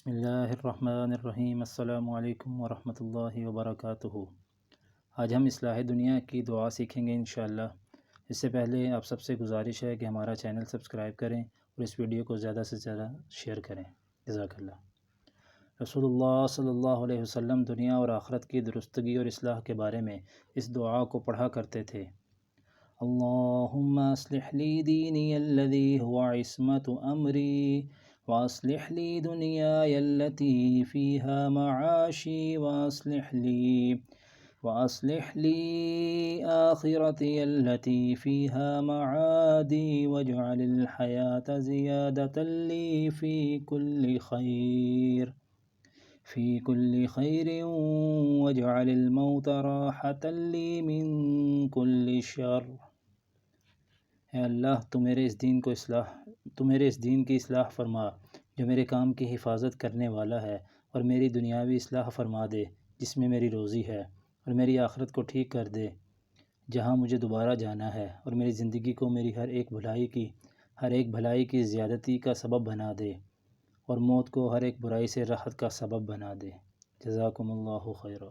بسم اللہ الرحمن الرحیم۔ السلام علیکم ورحمۃ اللہ وبرکاتہ۔ آج ہم اصلاح دنیا کی دعا سیکھیں گے انشاءاللہ۔ اس سے پہلے آپ سب سے گزارش ہے کہ ہمارا چینل سبسکرائب کریں اور اس ویڈیو کو زیادہ سے زیادہ شیئر کریں۔ جزاک اللہ۔ رسول اللہ صلی اللہ علیہ وسلم دنیا اور آخرت کی درستگی اور اصلاح کے بارے میں اس دعا کو پڑھا کرتے تھے۔ اللہم اصلح لی دینی الذی هو عصمت امری واصلح لی دنیای التی فیہا معاشی واصلح لی آخرتی التی فیہا معادی واجعل الحیاة زیادة لی فی کل خیر واجعل الموت راحة لی من کل شر۔ اے اللہ تو میرے اس دین کی اصلاح فرما جو میرے کام کی حفاظت کرنے والا ہے، اور میری دنیاوی اصلاح فرما دے جس میں میری روزی ہے، اور میری آخرت کو ٹھیک کر دے جہاں مجھے دوبارہ جانا ہے، اور میری زندگی کو میری ہر ایک بھلائی کی زیادتی کا سبب بنا دے، اور موت کو ہر ایک برائی سے راحت کا سبب بنا دے۔ جزاکم اللہ خیرہ۔